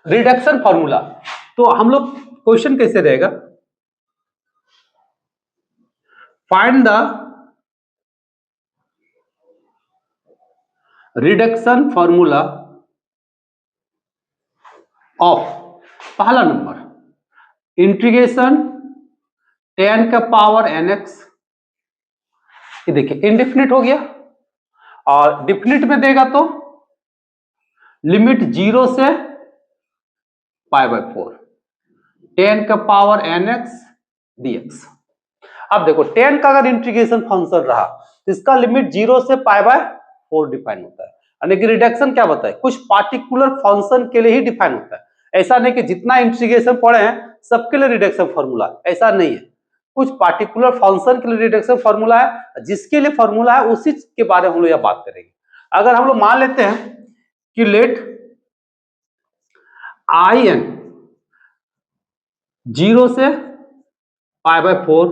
Reduction formula. तो हम लोग क्वेश्चन कैसे रहेगा, find the reduction formula of, पहला नंबर इंटीग्रेशन tan का पावर nx, ये देखिए इनडिफिनिट हो गया, और डिफिनिट में देगा तो लिमिट 0 से π/4 tan का पावर nx dx। अब देखो tan का अगर इंटीग्रेशन फंक्शन रहा तो इसका लिमिट 0 से π/4 डिफाइन होता है, यानी कि रिडक्शन क्या बताए, कुछ पार्टिकुलर फंक्शन के लिए ही डिफाइन होता है। ऐसा नहीं कि जितना इंटीग्रेशन पढ़े हैं सबके लिए रिडक्शन फॉर्मूला, ऐसा नहीं है। कुछ पार्टिकुलर फंक्शन के लिए रिडक्शन फॉर्मूला है, जिसके लिए फॉर्मूला है उसी के बारे में हम लोग यह बात करेंगे। अगर हम लोग मान लेते हैं कि लेट in 0 से π/4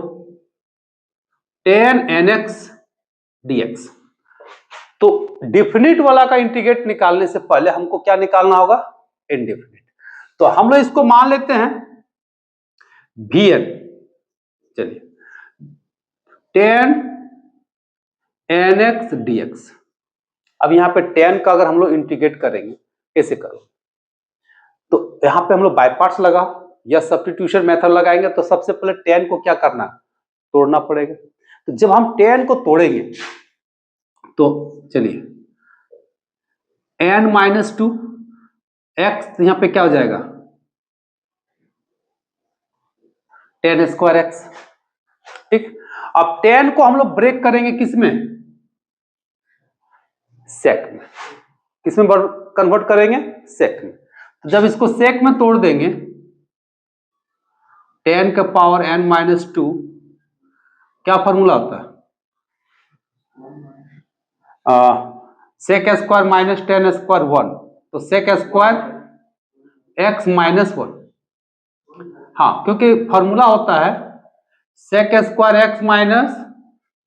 tan nx dx, तो डिफिनिट वाला का इंटीग्रेट निकालने से पहले हमको क्या निकालना होगा, इनडिफिनिट। तो हम लोग इसको मान लेते हैं vn, चलिए tan nx dx। अब यहां पे tan का अगर हम लोग इंटीग्रेट करेंगे, कैसे करो, तो यहां पे हम लोग बाय पार्ट्स लगाओ या सब्स्टिट्यूशन मेथड लगाएंगे। तो सबसे पहले tan को क्या करना है, तोड़ना पड़ेगा। तो जब हम tan को तोड़ेंगे तो चलिए n-2 x, यहां पे क्या हो जाएगा tan स्क्वायर x, ठीक। अब tan को हम लोग ब्रेक करेंगे किसमें, सेक में। किसमें कन्वर्ट करेंगे, सेक में। तो जब इसको सेक में तोड़ देंगे, tan का पावर n-2, क्या फॉर्मूला होता है, sec square minus tan square 1, तो सेक स्क्वायर x माइनस 1। हाँ, क्योंकि फॉर्मूला होता है sec square x minus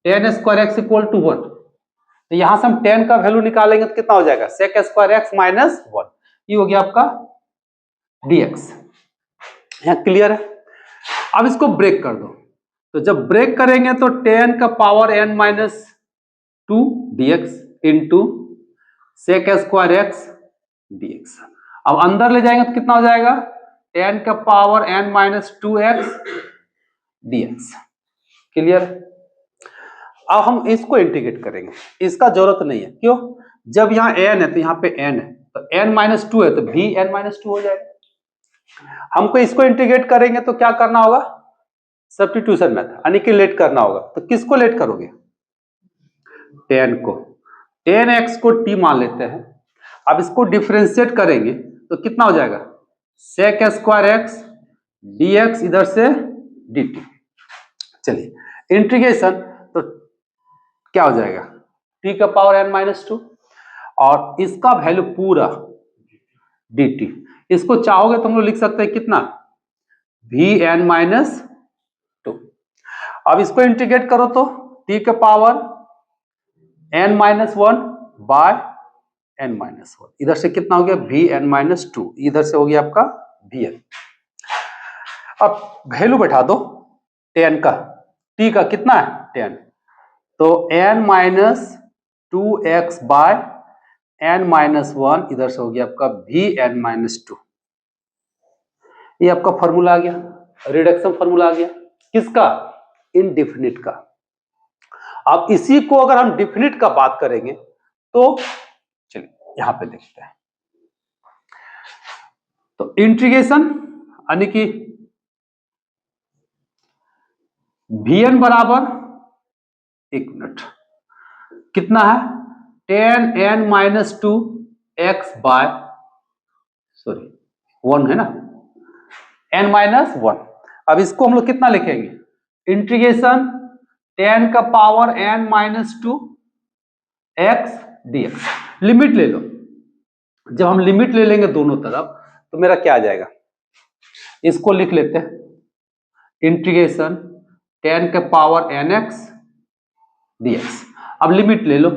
tan square x equal to 1। तो यहां से हम tan का वैल्यू निकालेंगे तो कितना हो जाएगा, सेक स्क्वायर x माइनस 1, ये हो गया आपका dx। यहां क्लियर है। अब इसको ब्रेक कर दो, तो जब ब्रेक करेंगे तो tan का power n-2 dx into sec square x dx। अब अंदर ले जाएंगे तो कितना हो जाएगा, tan का पावर n-2x dx। क्लियर। अब हम इसको इंटीग्रेट करेंगे, इसका जरूरत नहीं है, क्यों, जब यहाँ n है तो यहाँ पे n है, तो n-2 है तो भी n-2 हो जाएगा। हमको इसको इंटीग्रेट करेंगे तो क्या करना होगा, सब्स्टिट्यूशन मेथड, यानी कि लेट करना होगा। तो किसको लेट करोगे, tan को, tan x को t मान लेते हैं। अब इसको डिफरेंशिएट करेंगे तो कितना हो जाएगा, सेक स्क्वायर x dx इधर से dt। चलिए इंटीग्रेशन, तो क्या हो जाएगा, t का पावर n-2 और इसका वैल्यू पूरा dt। इसको चाहोगे तो हम लोग लिख सकते हैं कितना, vn-2। अब इसको इंटीग्रेट करो तो t के पावर n-1 बाय n-1, इधर से कितना हो गया, vn-2, इधर से हो गया आपका vn। अब वैल्यू बैठा दो tan का, t का कितना है 10, तो n-2x बाय n-1, इधर से हो गया आपका vn-2। ये आपका फॉर्मूला आ गया, रिडक्शन फॉर्मूला आ गया, किसका, इनडिफिनिट का। अब इसी को अगर हम डिफिनिट का बात करेंगे तो चलिए यहां पे देखते हैं। तो इंटीग्रेशन यानी कि vn बराबर, एक मिनट, कितना है, tan n-2 x bye, sorry 1 है ना, n-1। अब इसको हम लोग कितना लिखेंगे, इंटीग्रेशन tan का power n-2 x dx। Limit ले लो, जब हम लिमिट ले लेंगे दोनों तरफ तो मेरा क्या आ जाएगा, इसको लिख लेते हैं इंटीग्रेशन tan का पावर nx dx। अब लिमिट ले लो,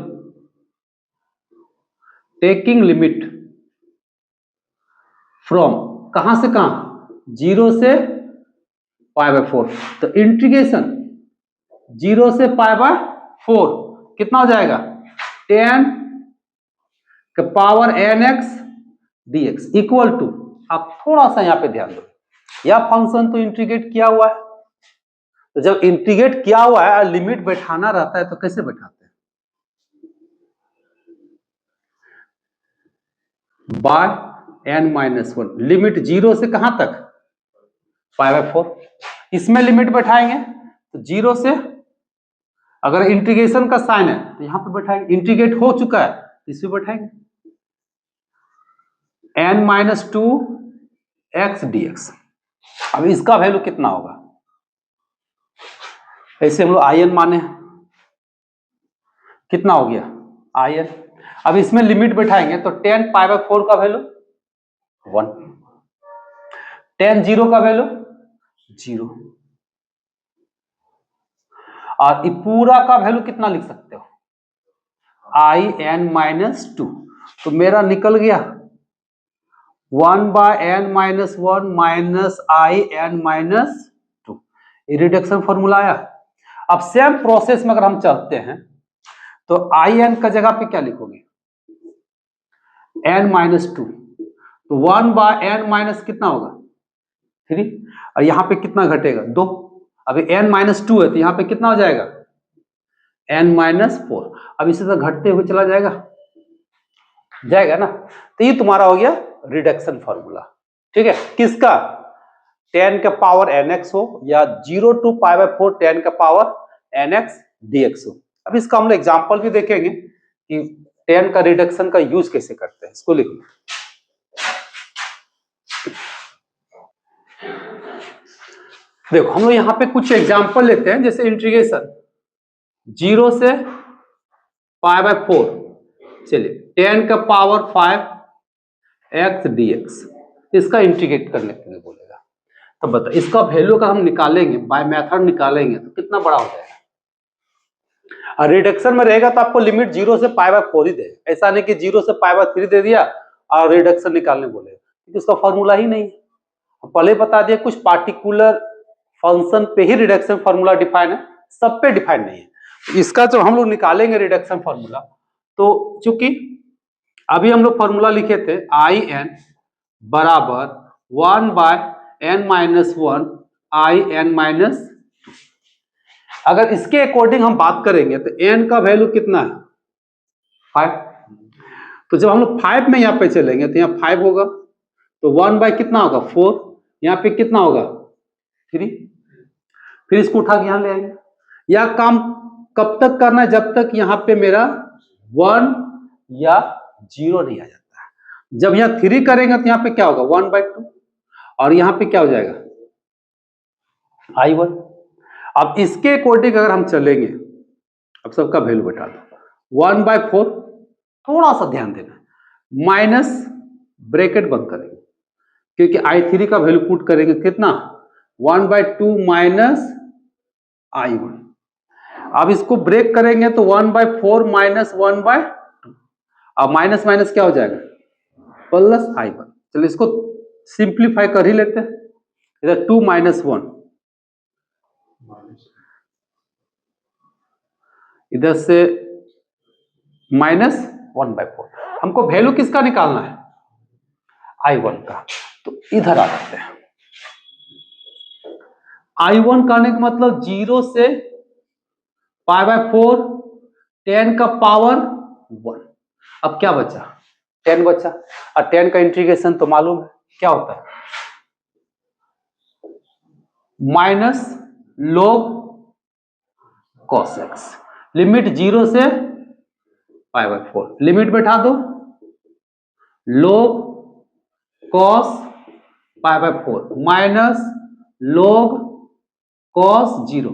टेकिंग लिमिट फ्रॉम कहां से कहां 0 से π/4। तो इंटीग्रेशन 0 से π/4 कितना हो जाएगा 10 के power nx dx equal to, आप थोड़ा सा यहां पे ध्यान दो, यह फंक्शन तो इंटीग्रेट किया हुआ है, तो जब इंटीग्रेट किया हुआ है लिमिट बैठाना रहता है तो कैसे बैठाते हैं, बाय n-1 लिमिट 0 से कहां तक π/4। इसमें लिमिट बैठाएंगे तो 0 से, अगर इंटीग्रेशन का साइन है तो यहां पे बैठाएंगे, इंटीग्रेट हो चुका है तो इसमें बैठाएंगे n-2 x dx। अब इसका वैल्यू कितना होगा, ऐसे हम लोग in माने, कितना हो गया in। अब इसमें लिमिट बैठाएंगे तो 10 π/4 का वैल्यू 1, 10 0 का वैल्यू 0, और पूरा का वैल्यू कितना लिख सकते हो in-2। तो मेरा निकल गया 1/n-1 minus in-2, reduction formula आया। अब सेम प्रोसेस में अगर हम चलते हैं तो in का जगह पे क्या लिखोगे n-2, तो 1/n- कितना होगा 3, और यहां पे कितना घटेगा 2। अभी n-2 है तो यहां पे कितना हो जाएगा n-4। अब इसी तरह घटते हुए चला जाएगा ना। तो ये तुम्हारा हो गया रिडक्शन फॉर्मूला, ठीक है, किसका 10 का पावर nx हो या 0 to π/4 10 का पावर nx dx हो। अब इसका हम लोग एग्जांपल भी देखेंगे कि 10 का रिडक्शन का यूज कैसे करते हैं, इसको लिखो। देखो हम लोग यहां पे कुछ एग्जांपल लेते हैं, जैसे इंटीग्रेशन 0 से π/4, चलिए 10 का पावर 5 x dx, इसका इंटीग्रेट करने के लिए बोलेगा। तो बता इसका वैल्यू का हम निकालेंगे, बाय मेथड निकालेंगे तो कितना बड़ा हो जाएगा। और रिडक्शन में रहेगा तो आपको लिमिट 0 से π/4 ही देगा, ऐसा नहीं कि 0 से π/3 दे दिया और रिडक्शन निकालने बोलेगा, क्योंकि इसका फॉर्मूला ही नहीं है। पहले बता दिया कुछ पार्टिकुलर फंक्शन पे ही रिडक्शन फॉर्मूला डिफाइन है, सब पे डिफाइन नहीं है। इसका जो हम लोग निकालेंगे रिडक्शन फॉर्मूला, तो चूंकि अभी हम लोग फॉर्मूला लिखे थे in बराबर 1/n-1 in-2। अगर इसके अकॉर्डिंग हम बात करेंगे तो n का वैल्यू कितना है 5, तो जब हम लोग 5 में यहाँ पे चलेंगे तो यहाँ 5 होगा, तो 1 कितना होगा 4, यहाँ पे कितना होगा 3, फिर इसको उठा के यहां ले आएंगे। यह काम कब तक करना है, जब तक यहां पे मेरा 1 या 0 नहीं आ जाता है। जब यहां 3 करेंगे तो यहां पे क्या होगा 1/2, और यहां पे क्या हो जाएगा i1। अब इसके अकॉर्डिंग अगर हम चलेंगे, अब सबका वैल्यू बैठा दो 1/4, थोड़ा सा ध्यान देना, माइनस ब्रैकेट बंद करेंगे क्योंकि i3 का वैल्यू पुट करेंगे कितना 1/2 माइनस i1। अब इसको ब्रेक करेंगे तो 1/4 माइनस 1/2, अब माइनस माइनस क्या हो जाएगा प्लस i1। चलिए इसको सिंप्लीफाई कर ही लेते हैं, इधर 2 - 1, इधर से -1/4। हमको वैल्यू किसका निकालना है i1 का, तो इधर आ जाते हैं। i1 का आने का मतलब 0 से π/4 10 का पावर 1। अब क्या बचा 10 बचा, और 10 का इंटीग्रेशन तो मालूम है क्या होता है minus log cos x। Limit 0 से π/4, लिमिट बैठा दो log cos π/4 minus log cos 0।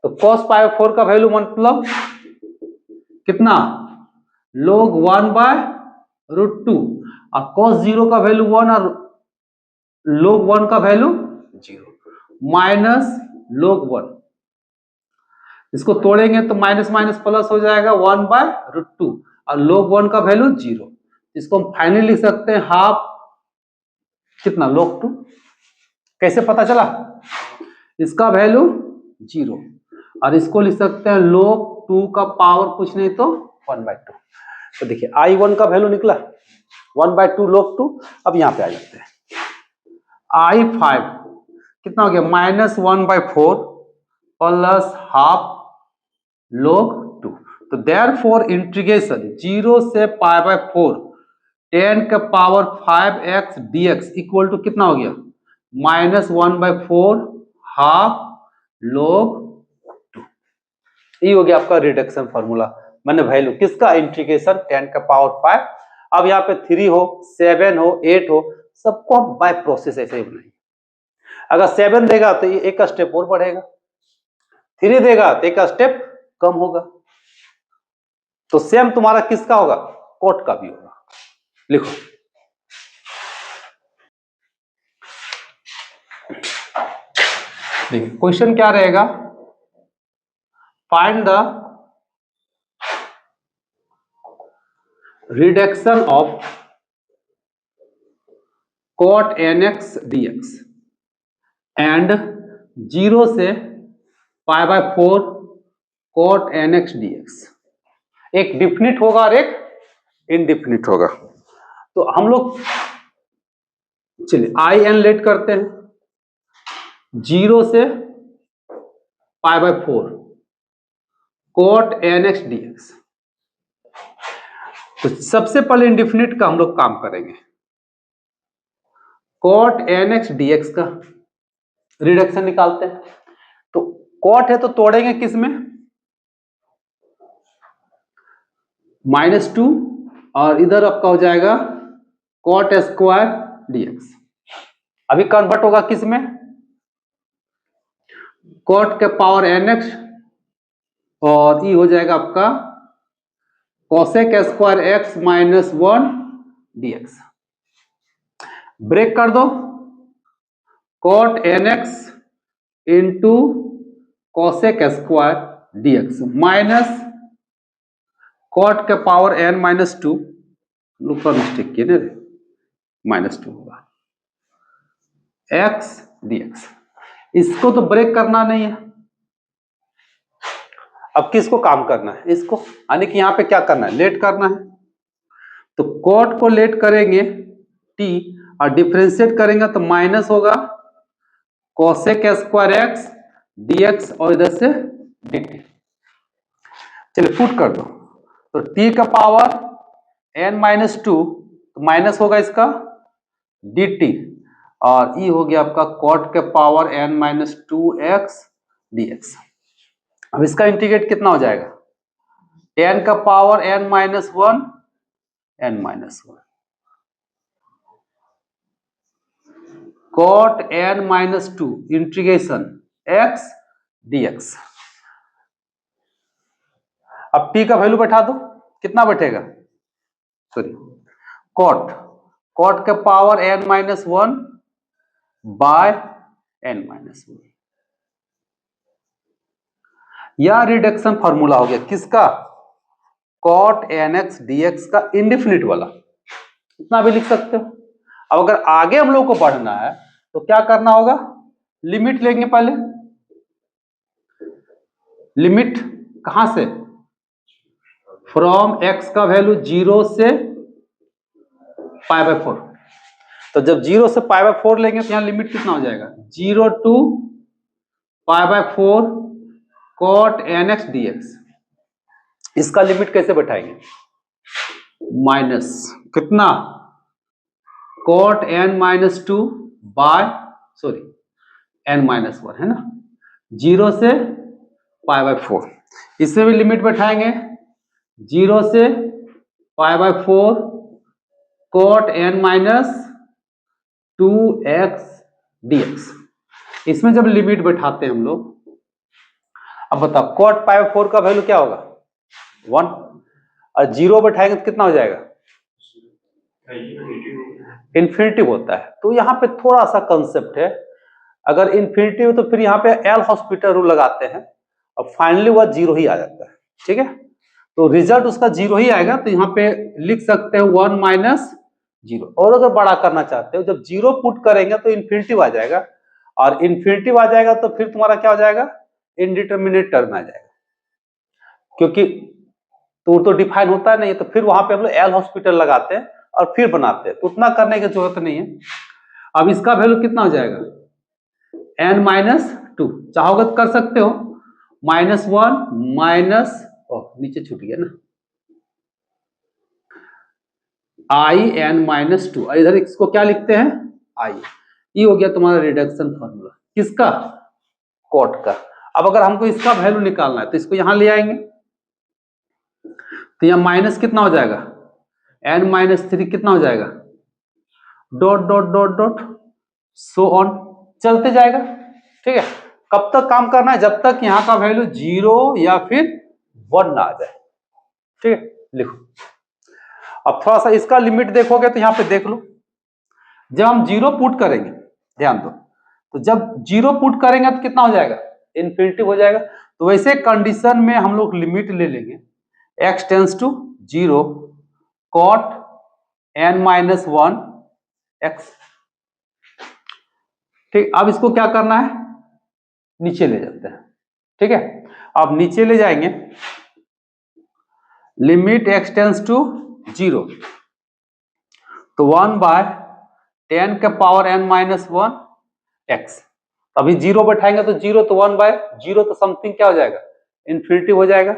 तो cos π/4 का वैल्यू मतलब कितना log 1/√2, और cos 0 का वैल्यू 1 और log 1 का वैल्यू 0, माइनस log 1। इसको तोड़ेंगे तो माइनस माइनस प्लस हो जाएगा 1/√2, और log 1 का वैल्यू 0। इसको हम फाइनली लिख सकते हैं हाफ कितना log 2, कैसे पता चला? इसका वैल्यू 0 और इसको लिख सकते हैं log 2 का पावर कुछ नहीं तो 1/2। तो देखिए I1 का वैल्यू निकला 1/2 log 2। अब यहां पे आ जाते हैं, I5 कितना हो गया -1/4 प्लस हाफ log 2। तो देयरफॉर इंटीग्रेशन 0 से π/4 10 का power 5x dx equal to कितना हो गया -1/4 हाफ log 2। ये हो गया आपका रिडक्शन फॉर्मूला, मैंने वैल्यू किसका, इंटीग्रेशन 10 का पावर 5। अब यहाँ पे 3 हो 7 हो 8 हो, सबको हम बाय प्रोसेस ऐसे ही बनाएंगे। अगर 7 देगा तो ये एक स्टेप और बढ़ेगा, 3 देगा तो एक स्टेप कम होगा। तो सेम तुम्हारा किसका होगा, कोट का भी होगा। लिखो देखिए क्वेश्चन क्या रहेगा, find the reduction of cot nx dx and 0 से π/4 cot nx dx। एक डिफिनिट होगा और एक इनडिफिनिट होगा। तो हम लोग चलिए in लेट करते हैं, 0 से π/4 cot nx dx। तो सबसे पहले इंडिफिनिट का हम लोग काम करेंगे, cot nx dx का रिडक्शन निकालते हैं। तो cot है तो तोड़ेंगे किस में, -2 और इधर आपका हो जाएगा cot स्क्वायर dx। अभी कन्वर्ट होगा किस में, cot के पावर nx और ये हो जाएगा आपका cosec square x -1 dx। Break कर दो, cot nx into cosec square dx minus cot के पावर n-2, लुक पर मिस्टेक किए ना, -2 होगा x dx। इसको तो ब्रेक करना नहीं है, अब किसको काम करना है, इसको, यानी कि यहां पे क्या करना है, लेट करना है। तो cot को लेट करेंगे t और डिफरेंशिएट करेंगे तो माइनस होगा cosec स्क्वायर x dx और इधर से dt। चलिए पुट कर दो, तो t का पावर n-2 तो माइनस होगा इसका dt और ये हो गया आपका cot के पावर n-2x dx। अब इसका इंटीग्रेट कितना हो जाएगा, 10 का power n-1 cot n-2 integration x dx। अब t का वैल्यू बैठा दो, कितना बैठेगा, सॉरी cot के पावर n-1 बाय n-1। यह रिडक्शन फॉर्मूला हो गया किसका, cot nx dx का इंडिफिनिट वाला, इतना भी लिख सकते हो। अब अगर आगे हम लोग को बढ़ना है तो क्या करना होगा, लिमिट लेंगे पहले। लिमिट कहां से, फ्रॉम x का वैल्यू 0 से π/4। तो जब 0 से π/4 लेंगे तो यहां लिमिट कितना हो जाएगा, 0 टू π/4 cot nx dx। इसका लिमिट कैसे बैठाएंगे, माइनस कितना, cot n-2 बाय n-1 है ना, 0 से π/4। इसमें भी लिमिट बैठाएंगे, 0 से π/4 cot n-2x dx। इसमें जब लिमिट बैठाते हैं हम लोग, अब बताओ cot π/4 का वैल्यू क्या होगा 1 और 0 बैठाएंगे तो कितना हो जाएगा, इन्फिनिटी होता है। तो यहाँ पे थोड़ा सा कंसेप्ट है, अगर इन्फिनिटी हो तो फिर यहाँ पे एल हॉस्पिटल रूल लगाते हैं और फाइनली वह 0 ही आ जाता है, ठीक है। तो रिजल्ट उसका 0 ही आएगा, तो यहाँ पे लिख सकते हैं 1 - जीरो। और अगर बड़ा करना चाहते हो, जब जीरो पुट करेंगे तो इन्फिनिटिव आ जाएगा, और इन्फिनिटिव आ जाएगा तो फिर तुम्हारा क्या हो जाएगा, इनडिटर्मिनेट टर्म आ जाएगा, क्योंकि तो डिफाइन होता नहीं है, तो फिर वहां पे हम लोग एल हॉस्पिटल लगाते हैं और फिर बनाते हैं, तो उतना करने की जरूरत नहीं है। अब इसका वैल्यू कितना हो जाएगा, n माइनस टू, चाहोगे तो कर सकते हो -1 माइनस, नीचे छूट गया ना, आई एन माइनस टू, इधर इसको क्या लिखते हैं, आई। ये हो गया तुम्हारा रिडक्शन फॉर्मूला, किसका, कॉट का। अब अगर हमको इसका वैल्यू निकालना है तो इसको यहां ले आएंगे, तो यहां माइनस कितना हो जाएगा, n माइनस 3 कितना हो जाएगा, dot dot dot dot so on, चलते जाएगा। ठीक है, कब तक काम करना है, जब तक यहां का वैल्यू 0 या फिर 1 ना आ जाए। ठीक है, लिखो। अब थोड़ा सा इसका लिमिट देखोगे तो यहां पे देख लो, जब हम 0 पुट करेंगे, ध्यान दो, तो जब 0 पुट करेंगे तो कितना हो जाएगा, इन्फिनिटी हो जाएगा। तो वैसे कंडीशन में हम लोग लिमिट ले लेंगे, x tends to 0 cot n minus 1 x। ठीक, अब इसको क्या करना है, नीचे ले जाते हैं। ठीक है, अब नीचे ले जाएंगे, लिमिट x टेंस टू 0, तो 1 बाय 10 के पावर n माइनस 1 x। अभी 0 बैठाएंगे तो 0, तो 1 बाय 0 तो समथिंग क्या हो जाएगा, इन्फिनिटी हो जाएगा।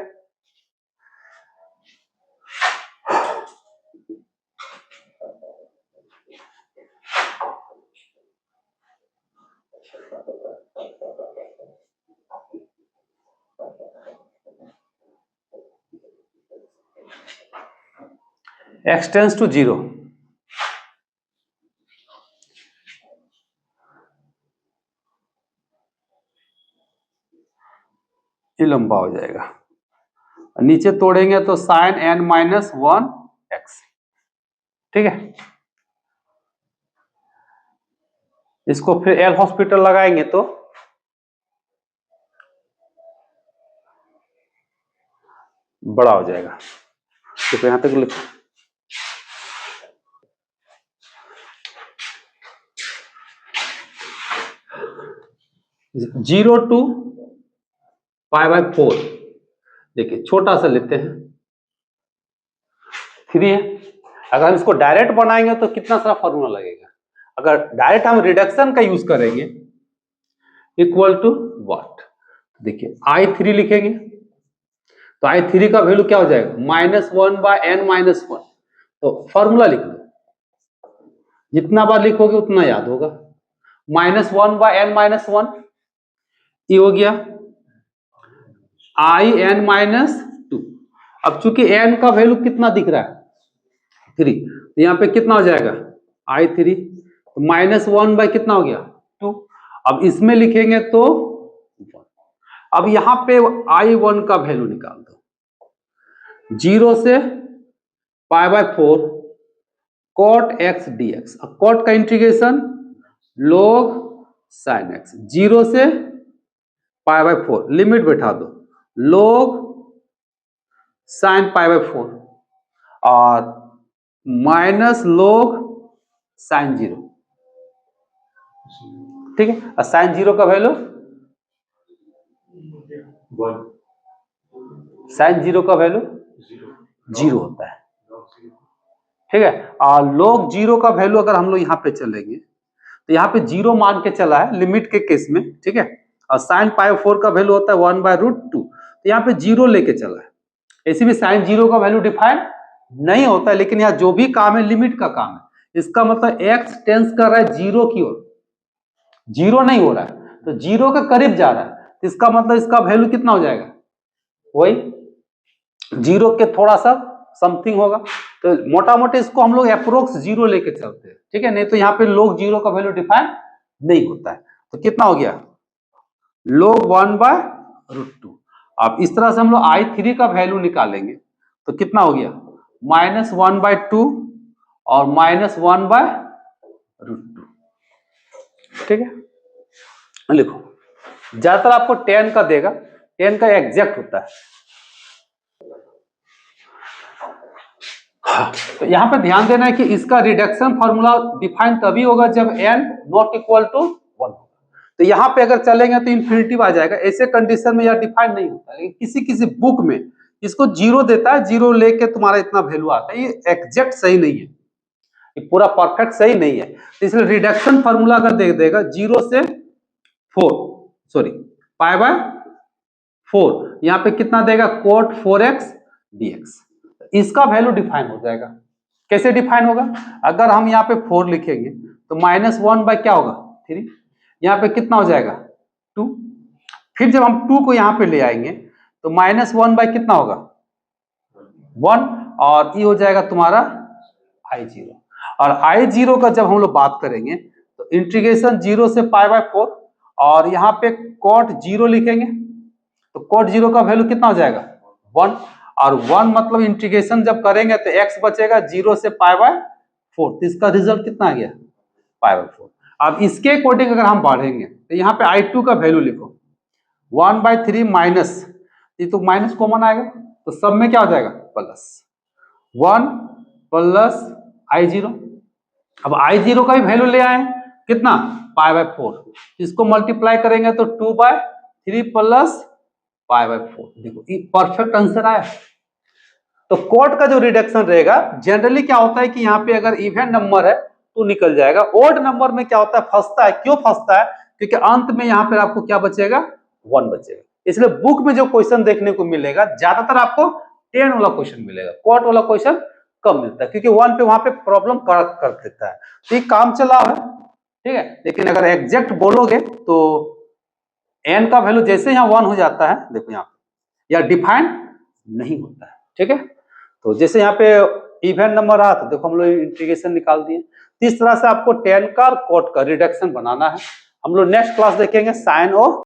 x टेंस टू 0, ये लंबा हो जाएगा, नीचे तोड़ेंगे तो साइन n माइनस 1 x। ठीक है, इसको फिर एल हॉस्पिटल लगाएंगे तो बड़ा हो जाएगा। तो यहां तक लिखो, जीरो टू पाई बाय 4, देखिए छोटा सा लेते हैं, 3 है। अगर हम इसको डायरेक्ट बनाएंगे तो कितना सारा फॉर्मूला लगेगा, अगर डायरेक्ट हम रिडक्शन का यूज करेंगे, इक्वल टू व्हाट, देखिए i3 लिखेंगे, तो i3 का वैल्यू क्या हो जाएगा, -1 बाय n माइनस 1। तो फॉर्मूला लिख दो, जितना बार लिखोगे उतना याद होगा, -1 बाय n माइनस 1, ये हो गया आई एन माइनस 2। अब चूंकि n का वैल्यू कितना दिख रहा है, 3, तो यहाँ पे कितना हो जाएगा, i3, तो -1 बाय कितना हो गया, 2। अब इसमें लिखेंगे तो 1। अब यहां पे i1 का वैल्यू निकाल दो, 0 से pi by 4 cot x dx। अब कॉट का इंटीग्रेशन log sin x, 0 से पाई बाय 4, लिमिट बैठा दो, log sin पाई बाय 4 और माइनस log sin 0। ठीक है, और sin 0 का वैल्यू 1, sin 0 का वैल्यू 0 होता है। ठीक है, और log 0 का वैल्यू अगर हम लोग यहाँ पे चलेंगे तो यहाँ पे 0 मान के चला है लिमिट के केस में। ठीक है, और sin पाई 4 का वैल्यू होता है 1 बाय रूट 2, तो यहाँ पे 0 लेके चला है। ऐसे भी sin 0 का वैल्यू डिफाइन नहीं होता है, लेकिन यहाँ जो भी काम है लिमिट का काम है। इसका मतलब x टेंस कर रहा है 0 की ओर, 0 नहीं हो रहा है तो 0 के करीब जा रहा है, तो इसका मतलब इसका वैल्यू कितना हो जाएगा, वही 0 के थोड़ा सा समथिंग होगा। तो मोटा मोटी इसको हम लोग अप्रोक्स 0 लेके चलते हैं। ठीक है, नहीं तो यहाँ पे log 0 का वैल्यू डिफाइन नहीं होता है। तो कितना हो गया, log 1 बाय रूट 2। अब इस तरह से हम लोग i3 का वैल्यू निकालेंगे तो कितना हो गया, -1 बाय 2 और -1 बाय रूट 2। ठीक है, लिखो, ज्यादातर आपको 10 का देगा, 10 का एग्जैक्ट होता है। तो यहाँ पे ध्यान देना है कि इसका रिडक्शन फॉर्मूला डिफाइन तभी होगा जब n नॉट इक्वल टू 1 होगा। तो यहाँ पे अगर चलेंगे तो इन्फिनिटिव आ जाएगा, ऐसे कंडीशन में यह डिफाइन नहीं होता, लेकिन किसी किसी बुक में इसको जीरो देता है, जीरो लेके तुम्हारा इतना वैल्यू आता है। ये एग्जैक्ट सही नहीं है, ये पूरा परफेक्ट सही नहीं है। तो इसलिए रिडक्शन फॉर्मूला अगर दे देगा 0 से 4 पाई बाय 4, यहाँ पे कितना देगा cot 4x dx, इसका वैल्यू डिफाइन हो जाएगा। कैसे डिफाइन होगा? अगर हम यहाँ पे 4 लिखेंगे तो -1 बाय क्या होगा 3, यहाँ पे कितना हो जाएगा 2। फिर जब हम 2 को यहाँ पे ले आएंगे तो -1 बाय कितना होगा 1, और ये हो जाएगा तुम्हारा I0। और I0 का जब हम लोग बात करेंगे तो इंटीग्रेशन 0 से पाई बाय 4, और यहाँ पे cot 0 लिखेंगे तो cot 0 का वैल्यू कितना हो जाएगा 1, और 1 मतलब इंटीग्रेशन जब करेंगे तो x बचेगा 0 से पाई बाय 4, तो इसका रिजल्ट कितना आ गया पाई बाय 4। अब इसके अकॉर्डिंग अगर हम बढ़ेंगे तो यहाँ पे I2 का वैल्यू लिखो 1/3 माइनस, ये तो माइनस कॉमन आएगा तो सब में क्या हो जाएगा प्लस 1 प्लस I0। अब I0 का भी वैल्यू ले आए कितना पाई बाय 4, इसको मल्टीप्लाई करेंगे तो 2/3 प्लस पाई बाय 4। देखो ये परफेक्ट आंसर आया। तो cot का जो रिडक्शन रहेगा जनरली क्या होता है कि यहाँ पे अगर इवन नंबर है तो निकल जाएगा, ओड नंबर में क्या होता है फंसता है। क्यों फंसता है? क्योंकि अंत में यहाँ पे आपको क्या बचेगा 1 बचेगा। इसलिए बुक में जो क्वेश्चन देखने को मिलेगा ज्यादातर आपको 10 वाला क्वेश्चन मिलेगा, cot वाला क्वेश्चन कम मिलता है, क्योंकि 1 पे वहां पे प्रॉब्लम कर देता है। तो ये काम चला है, ठीक है। लेकिन अगर एग्जैक्ट बोलोगे तो n का वैल्यू जैसे यहाँ 1 हो जाता है, देखो यहाँ पे यह डिफाइन नहीं होता है, ठीक है। तो जैसे यहाँ पे इवन नंबर रहा तो देखो हम लोग इंटीग्रेशन निकाल दिए। तो इस तरह से आपको 10 का और cot का रिडक्शन बनाना है। हम लोग नेक्स्ट क्लास देखेंगे साइन और